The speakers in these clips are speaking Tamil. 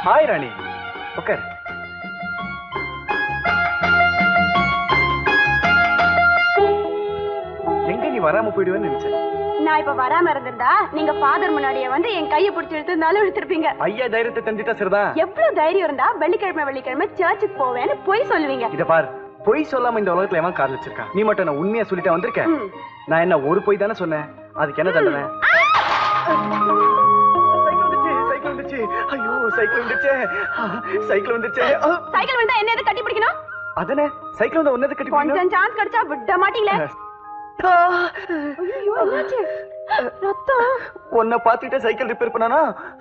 ஹாய் ராணி, உட்கார். எங்க நீ வராம போயிடுவேன்னு நினைச்சேன். நான் இப்ப வராம இருந்திருந்தா நீங்க ஃபாதர் முன்னாடியே வந்து என் கையை பிடிச்சி எடுத்திருந்தாலும் எடுத்திருப்பீங்க. ஐயா தைரியத்தை தெரிஞ்சுட்டா சரிதான். எவ்வளவு தைரியம் இருந்தா வெள்ளிக்கிழமை சர்ச்சுக்கு போவேன்னு பொய் சொல்லுவீங்க. இத பார், பொய் சொல்லாம இந்த உலகத்துல எவன் காதலிச்சிருக்கான்? நீ மட்டும் நான் உண்மையா சொல்லிட்டா வந்திருக்கேன். நான் என்ன ஒரு பொய் தானே சொன்னேன், அதுக்கு என்ன தண்டனை? சைக்கிள் வந்துச்சு. ஐயோ சைக்கிள் வந்துச்சு. சைக்கிள் வந்துச்சு. சைக்கிள் வந்தா என்ன எது கட்டி பிடிக்கணும்? அதனே சைக்கிள் வந்தா ஒன்னது கட்டி பிடிக்கணும். கொஞ்சம் சான்ஸ் கிடைச்சா விட மாட்டீங்களே. ஐயோ என்னாச்சு? ரத்தம். உன்னை பாத்துட்டு சைக்கிள் ரிப்பேர் பண்ணானா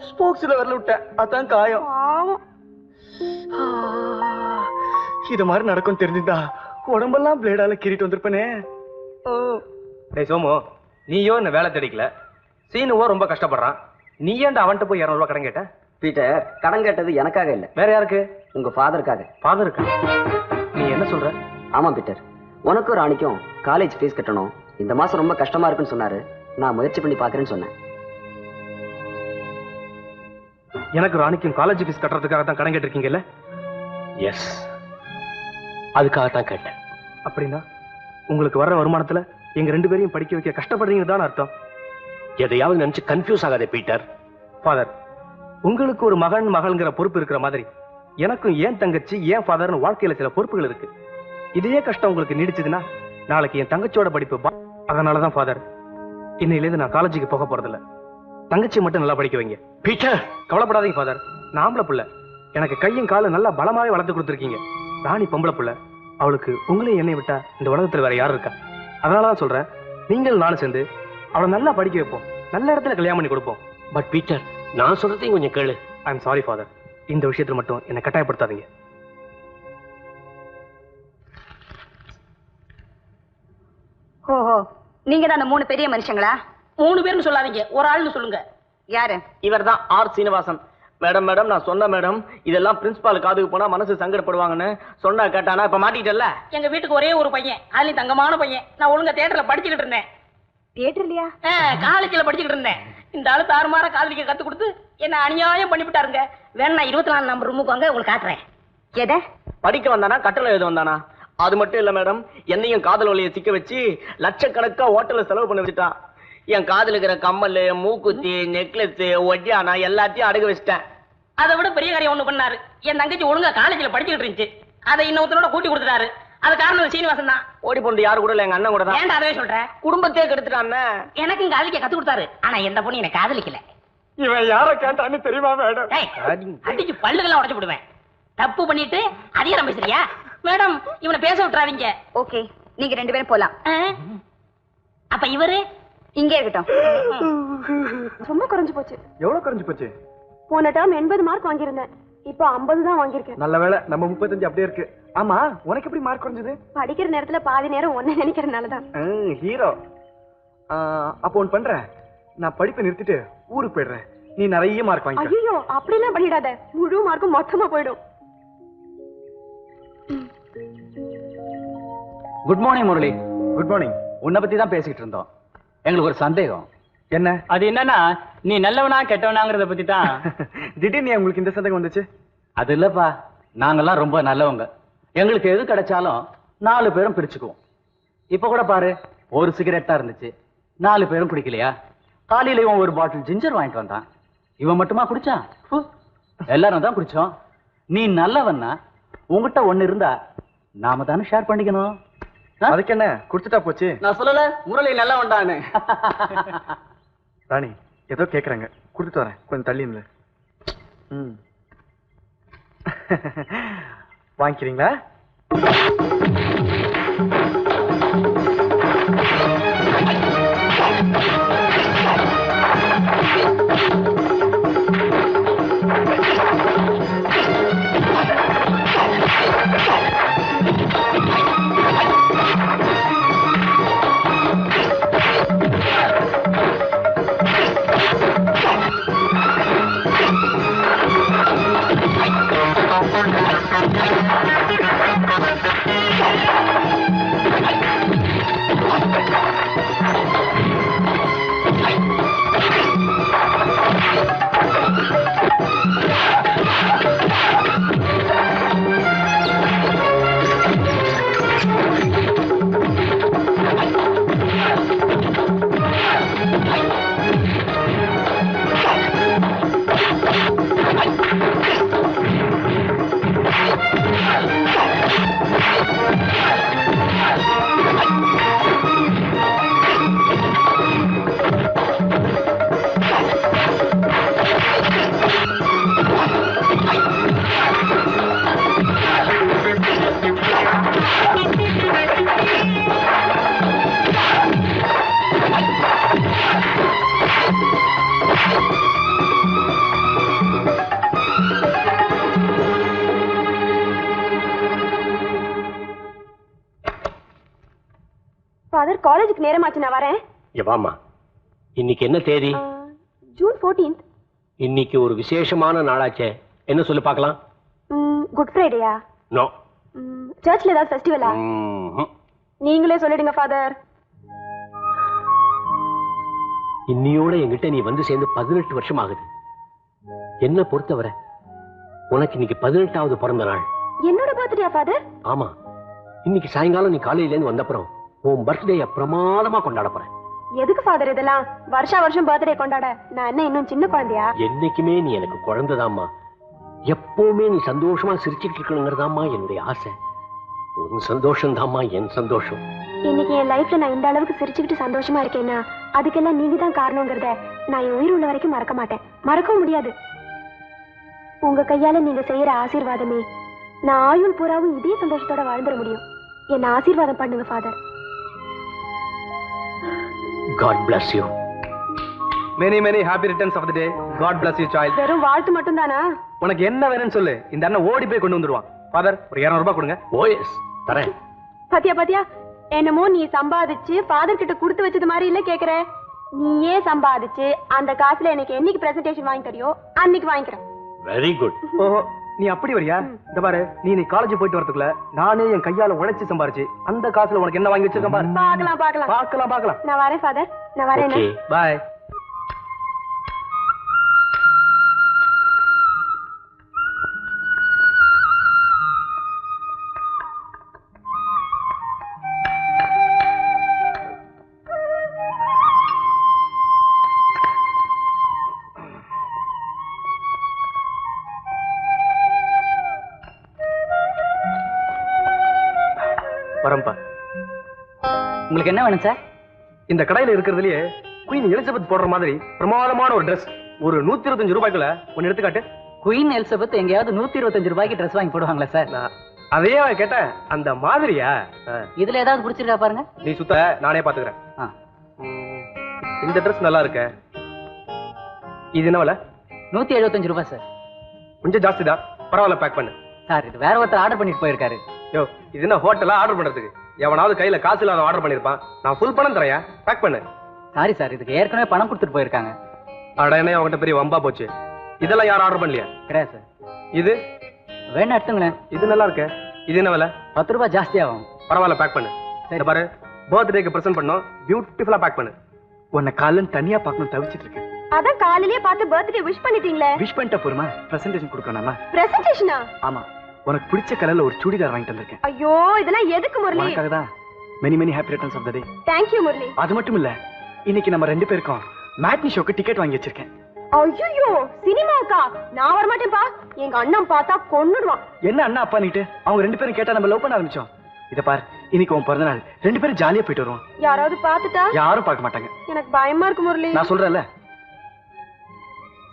ஸ்போக்ஸ்ல வரல விட்டேன், அதான் காயம். இது மாதிரி நடக்கும் தெரிஞ்சுதா உடம்பெல்லாம் பிளேடால கீறிட்டு வந்திருப்பனே. டேய் சோமு, நீயோ என்ன வேலை தேடிக்கல, சீனுவோ ரொம்ப கஷ்டப்படுறான், நீ ஏன்டா அவன்கிட்ட போய் 200 ரூபாய் கடன் கேட்ட? பீட்டர், கடன் கேட்டது எனக்காக இல்ல, வேற யாருக்கு? உங்க ஃபாதருக்காக. ஃபாதருக்கு? நீ என்ன சொல்ற? ஆமா பீட்டர், உனக்கும் ராணிக்கும் காலேஜ் ஃபீஸ் கட்டணும், இந்த மாசம் ரொம்ப கஷ்டமா இருக்குன்னு சொன்னாரு. நான் முயற்சி பண்ணி பாக்குறேன்னு சொன்னேன். எனக்கு ராணிக்கும் காலேஜ் ஃபீஸ் கட்டுறதுக்காக தான் கடன் கேட்டிருக்கீங்கல்ல? எஸ், அதுக்காக தான் கேட்டேன். அப்படின்னா உங்களுக்கு வர்ற வருமானத்துல எங்க 2 பேரையும் படிக்க வைக்க கஷ்டப்படுறீங்க தான் அர்த்தம். எதையாவது நினைச்சு கன்ஃபியூஸ் ஆகாதே பீட்டர். ஃபாதர், உங்களுக்கு ஒரு மகன் மகள்ங்கிற பொறுப்பு இருக்கிற மாதிரி எனக்கும் ஏன் தங்கச்சி ஏன் ஃபாதர்னு வாழ்க்கையில சில பொறுப்புகள் இருக்கு. இதே கஷ்டம் உங்களுக்கு நீடிச்சதுன்னா நாளைக்கு என் தங்கச்சியோட படிப்பு. அதனாலதான் ஃபாதர், இன்னையிலேருந்து நான் காலேஜுக்கு போக போறதில்ல. தங்கச்சி மட்டும் நல்லா படிக்க வைங்க. பீட்டர், கவலைப்படாதீங்க ஃபாதர், நான் ஆம்பளை புள்ள, எனக்கு கையும் காலும் நல்லா பலமாவே வளர்த்து கொடுத்துருக்கீங்க. ராணி பொம்பளை புள்ள, அவளுக்கு உங்களையும் என்னை விட்டா இந்த உலகத்துல வேற யாரும் இருக்கா? அதனாலதான் சொல்றேன், நீங்கள் நானும் சேர்ந்து அவளை நல்லா படிக்க வைப்போம், நல்ல இடத்துல கல்யாணம் பண்ணி கொடுப்போம். பட் பீட்டர், நான் சொல்றதையும் கொஞ்சம் கேளு. ஐ எம் சாரி ஃபாதர், இந்த விஷயத்துல மட்டும் என்னை கட்டாயப்படுத்தாதீங்க. ஓஹோ, நீங்க தான் அந்த 3 பெரிய மனுஷங்களா? 3 பேர்னு சொல்லாதீங்க, ஒரு ஆள்னு சொல்லுங்க. யாரு? இவர் தான் ஆர் சீனிவாசன். மேடம் மேடம், நான் சொன்ன மேடம், இதெல்லாம் பிரின்சிபால் காதுக்கு போனா மனசு சங்கடப்படுவாங்கன்னு சொன்னா கேட்டானா? இப்ப மாட்டிட்டல்ல. எங்க வீட்டுக்கு ஒரே ஒரு பையன், அதுலயும் தங்கமான பையன். நான் ஒழுங்கா தியேட்டர்ல படிச்சுக்கிட்டு இருந்தேன். தியேட்டர்லயா? காலேஜ்ல படிச்சுக்கிட்டு இருந்தேன். இந்த ஆளு தாறுமாற காதலிக்க கத்து கொடுத்து என்ன அநியாயம் பண்ணிவிட்டாருங்க. வேணா 24 நம்பர் ரூமுக்கு வாங்க, உங்களுக்கு காட்டுறேன். எதை படிக்க வந்தானா கட்டளை எழுத வந்தானா? அது மட்டும் இல்ல மேடம், என்னையும் காதல் வழியை சிக்க வச்சு லட்சக்கணக்கா ஹோட்டல்ல செலவு பண்ணி வச்சுட்டான். என் காதுல இருக்கிற கம்மல், மூக்குத்தி, நெக்லஸ், ஒட்டியானா எல்லாத்தையும் அடகு வச்சிட்டேன். அதை விட பெரிய காரியம் ஒண்ணு பண்ணாரு. என் தங்கச்சி ஒழுங்கா காலேஜ்ல படிச்சுக்கிட்டு இருந்துச்சு, அதை இன்னொருத்தனோட கூட்டி கொடுத்துட்டாரு. அது காரணம் சீனிவாசன் தான். ஓடி போனது யாரு கூட இல்ல, எங்க அண்ணன் கூட தான். ஏன்டா அதவே சொல்றேன்? குடும்பத்தையே கெடுத்துட்டான். எனக்கு இங்க காதலிக்க கத்து கொடுத்தாரு, ஆனா எந்த பொண்ணு எனக்கு காதலிக்கல. இவன் யார கேட்டான்னு தெரியுமா மேடம்? அடிச்சு பல்லுகள்லாம் உடைச்சு விடுவேன். தப்பு பண்ணிட்டு அதிகாரம் பேசுறியா? மேடம், இவனை பேச விட்டுறாதீங்க. ஓகே, நீங்க 2 பேரும் போலாம். அப்ப இவரு இங்கே இருக்கட்டும். ரொம்ப குறைஞ்சு போச்சு. எவ்வளவு குறைஞ்சு போச்சு? போன டேர்ம் 80 மார்க் வாங்கியிருந்தேன், இப்போ 50 தான் வாங்கியிருக்கேன். நல்ல வேளை நம்ம 35 அப்படியே இருக்கு. ஆமா, உனக்கு எப்படி மார்க் குறைஞ்சது? படிக்கிற நேரத்துல பாதி நேரம் ஒன்ன நினைக்கிறதுனாலதான். ஹீரோ. அப்போ ஒன்று பண்றேன், நான் படிப்பை நிறுத்திட்டு ஊருக்கு போயிடுறேன், நீ நிறைய மார்க் வாங்கி. ஐயோ, அப்படிலாம் பண்ணிடாத, முழு மார்க்கும் மொத்தமா போயிடும். Good morning Murali. Good morning. உன்னை பத்தி தான் பேசிக்கிட்டு இருந்தோம். எங்களுக்கு ஒரு சந்தேகம். என்ன? அது என்னன்னா, நீ நல்லவனா கெட்டவனாங்கிறத பத்தி தான். திடீர்னு உங்களுக்கு இந்த சந்தேகம் வந்துச்சு? அது இல்லப்பா, நாங்கெல்லாம் ரொம்ப நல்லவங்க. எங்களுக்கு எது கிடைச்சாலும் 4 பேரும் பிரிச்சுக்குவோம். இப்ப கூட பாரு, ஒரு சிகரெட் தான் இருந்துச்சு, 4 பேரும் குடிக்கலையா? காலையில இவன் ஒரு பாட்டில் ஜிஞ்சர் வாங்கிட்டு வந்தான், இவன் மட்டுமா குடிச்சான்? எல்லாரும் தான் குடிச்சோம். நீ நல்லவன்னா உங்ககிட்ட ஒண்ணு இருந்தா நாம தானே ஷேர் பண்ணிக்கணும். அதுக்கு என்ன, குடிச்சுட்டா போச்சு. நான் சொல்லல முரளி நல்லா வந்தானே. ராணி ஏதோ கேக்குறாங்க, கொடுத்துட்டு வரேன், கொஞ்சம் தள்ளி இருந்து. வாங்கிக்கிறீங்களா? Thank you. காலேஜுக்கு நேரமாச்சு, நான் வரேன். எவாமா, இன்னைக்கு என்ன தேதி? June 14th. இன்னைக்கு ஒரு விசேஷமான நாளாச்சே, என்ன சொல்லு பார்க்கலாம். குட் ஃப்ரைடேயா? நோ. சர்ச்ல ஏதாவது ஃபெஸ்டிவலா? நீங்களே சொல்லிடுங்க ஃபாதர். இன்னியோட என்கிட்ட நீ வந்து சேர்ந்து 18 வருஷம் ஆகுது. என்ன பொறுத்தவரை உனக்கு இன்னைக்கு 18வது பிறந்த நாள். என்னோட பர்த்டேயா ஃபாதர்? ஆமா, இன்னைக்கு சாயங்காலம் நீ காலையில இருந்து வந்தப்புறம் உன் பர்த்டேய பிரமாதமா கொண்டாட போறேன். எதுக்கு ஃபாதர் இதெல்லாம்? வருஷா வருஷம் பர்த்டே கொண்டாட நான் என்ன இன்னும் சின்ன குழந்தையா? என்னைக்குமே நீ எனக்கு குழந்தைதாம்மா. எப்பவுமே நீ சந்தோஷமா சிரிச்சுட்டு இருக்கணுங்கிறதாம்மா என்னுடைய ஆசை. உன் சந்தோஷம் தாம்மா என் சந்தோஷம். இன்னைக்கு என் லைஃப்ல நான் இந்த அளவுக்கு சிரிச்சுக்கிட்டு சந்தோஷமா இருக்கேன்னா அதுக்கெல்லாம் நீங்க தான் காரணங்கிறத நான் என் உயிர் உள்ள வரைக்கும் மறக்க மாட்டேன், மறக்கவும் முடியாது. உங்க கையால நீங்க செய்யற ஆசீர்வாதமே நான் ஆயுள் பூராவும் இதே சந்தோஷத்தோட வாழ்ந்துட முடியும். என்ன ஆசீர்வாதம் பண்ணுங்க father. God bless you. Many many happy returns of the day. God bless you child. வெறும் வாழ்த்து மட்டும் தானா? உனக்கு என்ன வேணும்னு சொல்லு, இந்த அண்ணன் ஓடி போய் கொண்டு வந்துருவான். ஃபாதர், ஒரு 200 ரூபாய் கொடுங்க. ஓ எஸ், தரேன். பாத்தியா என்னமோ நீ சம்பாதிச்சு ஃபாதர் கிட்ட கொடுத்து வச்சது மாதிரி இல்ல கேக்குற. நீயே சம்பாதிச்சு அந்த காசுல எனக்கு என்னைக்கு பிரசன்டேஷன் வாங்கி தரியோ அன்னைக்கு வாங்கிக்கிறேன். Very good. ஓஹோ, நீ அப்படி வரியா? இந்த பாரு, நீ காலேஜ் போயிட்டு வரதுக்குள்ள நானே என் கையால உழைச்சு சம்பாரிச்சு அந்த காசுல உனக்கு என்ன வாங்கி வச்சிருக்கேன் பாரு. பார்க்கலாம். நான் வரேன் ஃபாதர், நான் வரேன். Okay. பாய். வரம்பா. உங்களுக்கு என்ன வேணும் சார்? இந்த கடையில இருக்கிறதுலயே குயின் எலிசபெத் போடுற மாதிரி பிரமாதமான ஒரு Dress ஒரு 125 ரூபாய்க்குள்ள ஒன்னு எடுத்துக்காட்டு. குயின் எலிசபெத் எங்கேயாவது 125 ரூபாய்க்கு ட்ரெஸ் வாங்கி போடுவாங்களா சார்? அதையே கேட்டேன், அந்த மாதிரியா? இதுல ஏதாவது பிடிச்சிருக்கா பாருங்க. நீ சுத்த, நானே பாத்துக்கிறேன். இந்த Dress நல்லா இருக்க. இது என்ன விலை? 175 ரூபாய் சார். கொஞ்சம் ஜாஸ்தி தான், பரவாயில்ல, பேக் பண்ணு. சார், இது வேற ஒருத்தர் ஆர்டர் பண்ணிட்டு போயிருக்காரு. யோ, இது என்ன ஹோட்டலா ஆர்டர் பண்றதுக்கு? எவனாவது கையில காசு இல்லாத ஆர்டர் பண்ணிருப்பான். நான் ஃபுல் பணம் தரையா, பேக் பண்ணு. சாரி சார், இதுக்கு ஏற்கனவே பணம் கொடுத்துட்டு போயிருக்காங்க. அட, என்ன அவங்ககிட்ட பெரிய வம்பா போச்சு. இதெல்லாம் யாரும் ஆர்டர் பண்ணலையா? கிடையாது சார். இது வேணா எடுத்துங்களேன். இது நல்லா இருக்கு. இது என்ன விலை? 10 ரூபாய் ஜாஸ்தி ஆகும். பரவாயில்ல, பேக் பண்ணு. இந்த பாரு, பர்த்டேக்கு பிரசன்ட் பண்ணோம், பியூட்டிஃபுல்லா பேக் பண்ணு. உன்னை காலைல தனியா பார்க்கணும் தவிச்சிட்டு இருக்கேன். அதான் காலையிலேயே பார்த்து பர்த்டே விஷ் பண்ணிட்டீங்களே. விஷ் பண்ணிட்ட போருமா, பிரசன்டேஷன் கொடுக்கணுமா? பிரசன்டேஷனா? ஆமா, உனக்கு பிடிச்ச கலர்ல ஒரு சுடிதார் வாங்கிட்டு வந்திருக்கேன். ஐயோ, இதெல்லாம் எதுக்கு முரளி? உனக்காக தான். Many many happy returns of the day. Thank you Murali. அது மட்டும் இல்ல, இன்னைக்கு நம்ம 2 பேருக்கும் மேட்னி ஷோக்கு டிக்கெட் வாங்கி வச்சிருக்கேன். ஐயோ, சினிமாக்கா? நான் வர மாட்டேன்பா. எங்க அண்ணன் பார்த்தா கொன்னுடுவான். என்ன அண்ணா அப்பா நீட்டு? அவங்க 2 பேரும் கேட்டா நம்ம லவ் பண்ண ஆரம்பிச்சோம். இத பாரு, இன்னைக்கு உன் பிறந்த நாள், 2 பேரும் ஜாலியா போயிட்டு வருவோம். யாராவது பார்த்துட்டா? யாரும் பார்க்க மாட்டாங்க. எனக்கு பயமா இருக்கு முரளி. நான் சொல்றேன்ல.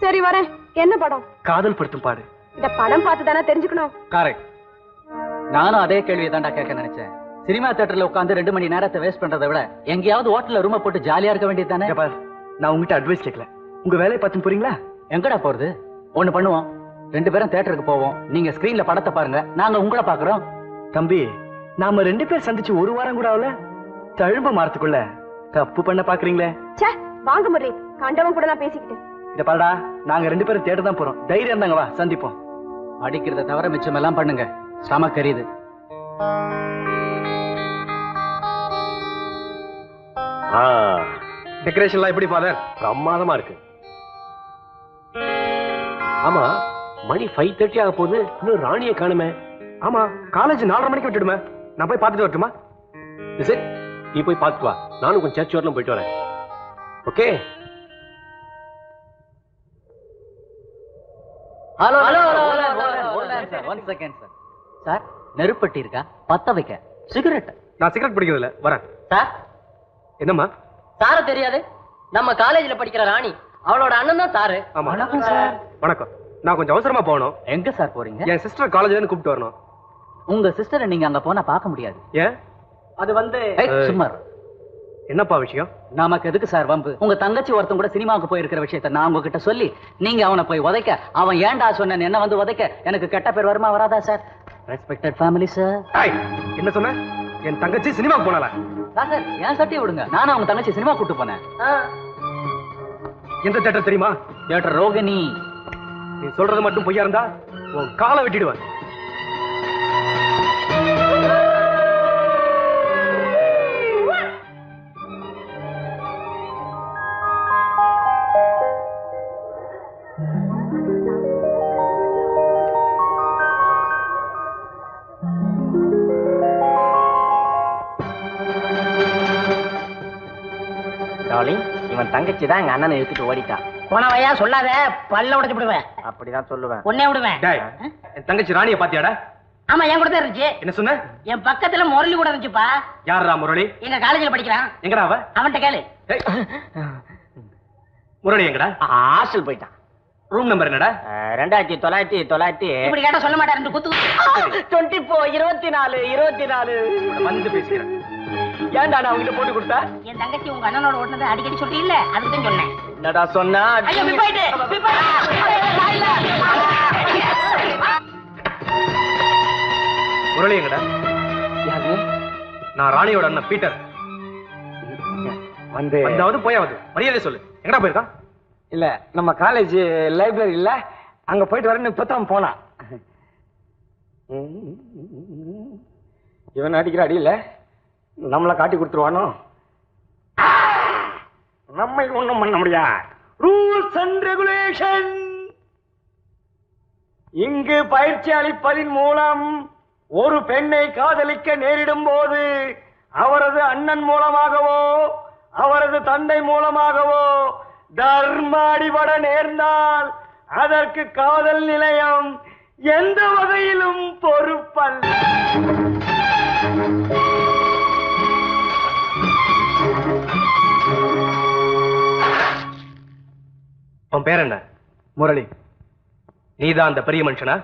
சரி வரேன். என்ன படம்? காதல் படுத்தும் பாடு. இந்த படம் பார்த்து தானே தெரிஞ்சுக்கணும். கரெக்ட். நானும் அதே கேள்வியை தான்டா கேட்க நினைச்சேன். சினிமா தியேட்டர்ல உட்கார்ந்து 2 மணி நேரத்தை வேஸ்ட் பண்றதை விட எங்கேயாவது ஹோட்டல்ல ரூமை போட்டு ஜாலியா இருக்க வேண்டியது தானே? பாரு, நான் உங்ககிட்ட அட்வைஸ் கேட்கல, உங்க வேலையை பார்த்து போறீங்களா? எங்கடா போறது? ஒண்ணு பண்ணுவோம், 2 பேரும் தியேட்டருக்கு போவோம். நீங்க ஸ்கிரீன்ல படத்தை பாருங்க, நாங்க உங்களை பாக்குறோம். தம்பி, நாம 2 பேர் சந்திச்சு 1 வாரம் கூட ஆகல, தழும்பு மாறத்துக்குள்ள தப்பு பண்ண பாக்குறீங்களே. ச்சே, வாங்க முரளி, கண்டவன் கூட நான் பேசிக்கிட்டு. இத பாருடா, நாங்க 2 பேரும் தியேட்டர் தான் போறோம். தைரியம் தாங்க, வா சந்திப்போம். அடிக்கிறத தவிர மிச்சம் எல்லாம் பண்ணுங்க. சம கரியுது. டெக்கரேஷன்லாம் எப்படி ஃபாதர்? பிரமாதமா இருக்கு. ஆமா, மணி 5:30 ஆக போகுது, இன்னும் ராணியை காணுமே. ஆமா, காலேஜ் 4:30 மணிக்கு விட்டுடுமே. நான் போய் பார்த்துட்டு வரட்டுமா? நீ போய் பார்த்துட்டு வா, நானும் கொஞ்சம் சர்ச் வரலாம் போயிட்டு வரேன். Okay. Hello hello sir, 1 second sir. Sir, நெருப்பட்டி இருக்கா? பத்த வைக்க. சிகரெட்? நான் சிகரெட் பிடிக்கிறது இல்ல, வரேன். சார், என்னம்மா? சார தெரியாது? நம்ம காலேஜ்ல படிக்கிற ராணி, அவளோட அண்ணன் தான் சாரு. ஆமா. வணக்கம் சார். வணக்கம். நான் கொஞ்சம் அவசரமா போகணும். எங்க சார் போறீங்க? என் சிஸ்டர் காலேஜ்ல இருந்து கூப்பிட்டு வரணும். உங்க சிஸ்டரை நீங்க அங்க போனா பார்க்க முடியாது. ஏன்? அது வந்து சும்மா. என்னப்பா விஷயம்? நமக்கு எதுக்கு சார் வம்பு? உங்க தங்கச்சி ஒருத்தன் கூட சினிமாவுக்கு போயிருக்கிற விஷயத்த நான் உங்ககிட்ட சொல்லி நீங்க அவனை போய் உதைக்க, அவன் ஏன்டா சொன்னேன் என்ன வந்து உதைக்க, எனக்கு கெட்ட பேர் வருமா வராதா சார்? Respected family sir. என்ன சொன்ன? என் தங்கச்சி சினிமாவுக்கு போனால? சார் என் சட்டையை விடுங்க. நானும் அவங்க தங்கச்சி சினிமா கூட்டு போனேன். எந்த தியேட்டர் தெரியுமா? தியேட்டர் ரோகிணி. நீ சொல்றது மட்டும் பொய்யா இருந்தா உன் காலை வெட்டிடுவேன். இவன் தங்கச்சி தான் எங்க அண்ணனை எடுத்துட்டு ஓடிட்டான். போனவையா சொல்லாத, பல்ல உடைச்சு விடுவேன். அப்படிதான் சொல்லுவேன். ஒன்னே விடுவேன். என் தங்கச்சி ராணிய பாத்தியாடா? ஆமா, என் கூட தான் இருந்துச்சு. என்ன சொன்ன? என் பக்கத்துல முரளி கூட இருந்துச்சுப்பா. யாரா முரளி? எங்க காலேஜ்ல படிக்கிறான். எங்கடா அவ? அவன்கிட்ட கேளு. முரளி எங்கடா? ஹாஸ்டல் போயிட்டான். ரூம் நம்பர் என்னடா? 2900 இப்படி கேட்டா சொல்ல மாட்டாரு. 24 24 வந்து பேசுகிறேன். ஏன்டா நான் அவங்கிட்ட போட்டு கொடுத்தா? என் தங்கச்சி உங்க அண்ணனோட ஓட்டுனது அடிக்கடி சொல்லி இல்ல, அதுக்கு தான் சொன்னேன். என்னடா சொன்னா? ஐயோ, போயிட்டு முரளி எங்கடா? யாரு? நான் ராணியோட அண்ணன் பீட்டர். வந்தாவது போயாவது மரியாதை சொல்லு. எங்கடா போயிருக்கான்? இல்ல, நம்ம காலேஜ் லைப்ரரி இல்ல, அங்க போயிட்டு வரேன்னு இப்பதான் போனான். இவன் அடிக்கிற அடி இல்ல, நம்மளை காட்டி கொடுத்துருவானோ? நம்மை ஒண்ணும் பண்ண முடியாது. Rules and regulation. இங்கு பயிற்சி அளிப்பதின் மூலம் ஒரு பெண்ணை காதலிக்க நேரிடும் போது அவரது அண்ணன் மூலமாகவோ அவரது தந்தை மூலமாகவோ தர்மாடிபட நேர்ந்தால் அதற்கு காதல் நிலையம் எந்த வகையிலும் பொறுப்பல்ல. உன் பேர் என்ன? முரளி. நீதான் அந்த பெரிய மனுஷனா?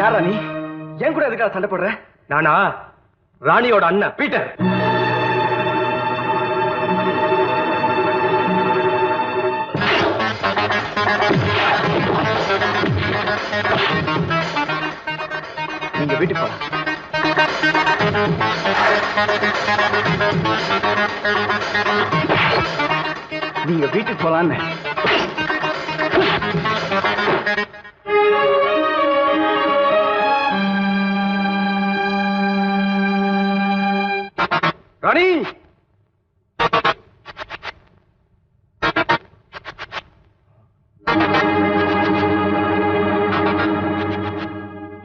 யாரா நீ? என் கூட எதுக்காக சண்டை போடுற? நானா ராணியோட அண்ணன் பீட்டர். நீங்க வீட்டுக்கு போலாம். நீங்க வீட்டுக்கு போலான்னு. ராணி,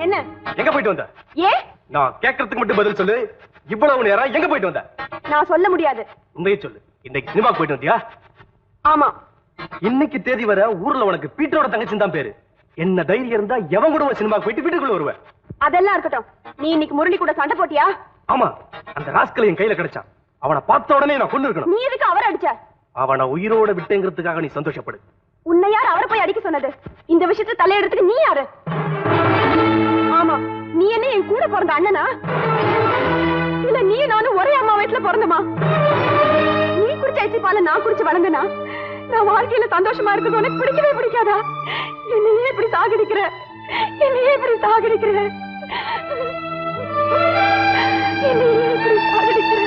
என்ன? எங்க போயிட்டு வந்த? ஏ, நான் கேட்கறதுக்கு மட்டும் பதில் சொல்லு. இவ்வளவு நேரம் எங்க போயிட்டு வந்த? நான் சொல்ல முடியாது. உண்மையை சொல்லு. இன்னைக்கு சினிமாக்கு போயிட்டு வந்தியா? ஆமா. இன்னைக்கு தேதி வர ஊர்ல உனக்கு பீட்டரோட தங்கச்சி தான் பேரு. என்ன தைரியம் இருந்தா எவன் கூட சினிமாக்கு போயிட்டு வீட்டுக்குள்ள வருவேன்? அதெல்லாம் இருக்கட்டும். நீ இன்னைக்கு முரளி கூட சண்டை போட்டியா? ஆமா, அந்த ராஸ்கல் என் கையில கிடைச்சான். அவனை பார்த்த உடனே நான் கொண்டு இருக்கணும். நீ எதுக்கு அவரை அடிச்ச? அவனை உயிரோட விட்டேங்கிறதுக்காக நீ சந்தோஷப்படு. உன்னை யார் அவரை போய் அடிக்க சொன்னது? இந்த விஷயத்தை தலையெடுத்துக்கு நீ யாரு? ஆமா, நீ என்ன என் கூட பிறந்த அண்ணனா? இல்ல நீ நானும் ஒரே அம்மா வயிற்றுல பிறந்தமா? நீ குடிச்ச ஐச்சி பால நான் குடிச்சு வளர்ந்தனா? நான் வாழ்க்கையில சந்தோஷமா இருக்கிறது உனக்கு பிடிக்கவே பிடிக்காதா? என்னையே இப்படி சாகடிக்கிற, என்னையே இப்படி சாகடிக்கிற, என்னையே இப்படி சாகடிக்கிற.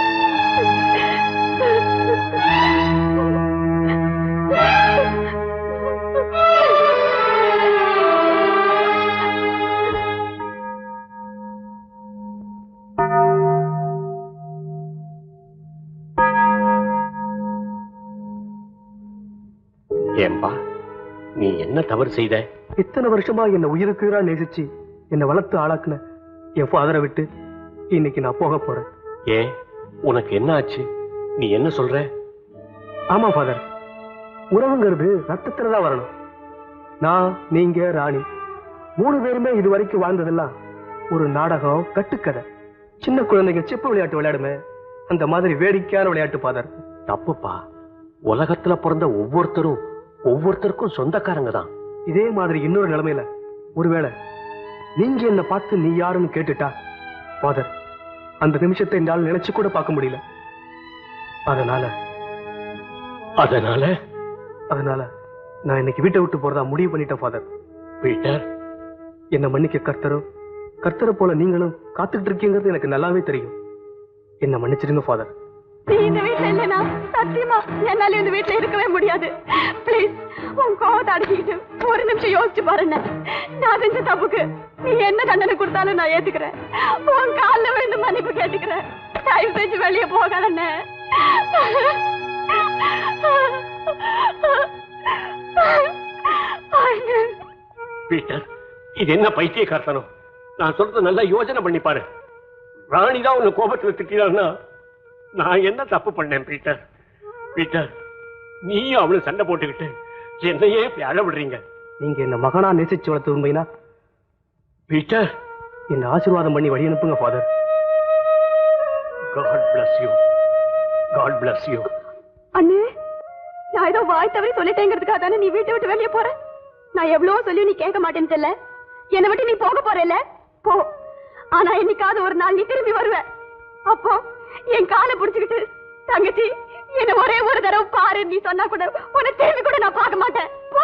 ஏம்பா நீ என்ன தவறு செய்த? இத்தனை வருஷமா என்ன உயிருக்குறா நேசிச்சு என்னை வளர்த்து ஆளாக்குன என் ஃபாதரை விட்டு இன்னைக்கு நான் போக போறேன். ஏன் உனக்கு என்ன ஆச்சு? நீ என்ன சொல்ற? ஆமா ஃபாதர், உறவுங்கிறது ரத்தத்துலதான் வரணும். நான், நீங்க, ராணி 3 பேருமே இது வரைக்கும் வாழ்ந்ததெல்லாம் ஒரு நாடகம், கட்டுக்கதை. சின்ன குழந்தைங்க செப்பு விளையாட்டு விளையாடுமே, அந்த மாதிரி வேடிக்கையான விளையாட்டு ஃபாதர். தப்புப்பா. உலகத்துல பிறந்த ஒவ்வொருத்தருக்கும் சொந்தக்காரங்க தான். இதே மாதிரி இன்னொரு நிலைமையில ஒருவேளை நீங்க என்ன பார்த்து நீ யாருன்னு கேட்டுட்டா ஃபாதர், அந்த நிமிஷத்தை என்னால் நினைச்சு கூட பார்க்க முடியல. அதனால நான் இன்னைக்கு வீட்டை விட்டு போறதா முடிவு பண்ணிட்டேன் ஃபாதர். பீட்டர், என்ன மன்னிக்க கர்த்தரை போல நீங்களும் காத்துக்கிட்டு இருக்கீங்கிறது எனக்கு நல்லாவே தெரியும். என்ன மன்னிச்சிடுங்க ஃபாதர். நீ இந்த வீட்டுல இல்லைனா சத்தியமா என்னால இந்த வீட்டுல இருக்கவே முடியாது. பிளீஸ் உன் கோவத்தை அடக்கிட்டு ஒரு நிமிஷம் யோசிச்சு பாருங்க. நான் செஞ்ச தப்புக்கு நீ என்ன தண்டனை கொடுத்தாலும் நான் ஏத்துக்கிறேன். உன் காலில் விழுந்து மன்னிப்பு கேட்டுக்கிறேன். தயவு செஞ்சு வெளியே போகாதண்ணே. பீட்டர், இது என்ன பைத்தியக்காரத்தனம்? நான் சொல்றது நல்லா யோசனை பண்ணி பாரு. ராணிதான் உன்னை கோபத்துல திட்டினான்னா நான் என்ன தப்பு பண்ணேன்? பீட்டர், நீயும் அவளும் சண்டை போட்டுக்கிட்டு என்னையே அழ விடுறீங்க. நீங்க என்ன மகனா நேசிச்சு வளர்த்து உண்மைனா பீட்டர், என்ன ஆசீர்வாதம் பண்ணி வழி அனுப்புங்க father. God bless you. God bless you. அண்ணே, நான் ஏதோ வாய் தவறி சொல்லிட்டேங்கிறதுக்காக தானே நீ வீட்டை விட்டு வெளியே போற. நான் எவ்வளவோ சொல்லி நீ கேட்க மாட்டேன்னு தெரியல. என்னை விட்டு நீ போக போறேல்ல, போ. ஆனா என்னைக்காவது ஒரு நாள் நீ திரும்பி வருவ. அப்போ என் காலை புடிச்சுக்கிட்டு தங்கச்சி என்ன ஒரே ஒரு தடவை பாரு நீ சொன்னா கூட உன்னை திரும்பி கூட நான் பார்க்க மாட்டேன். போ.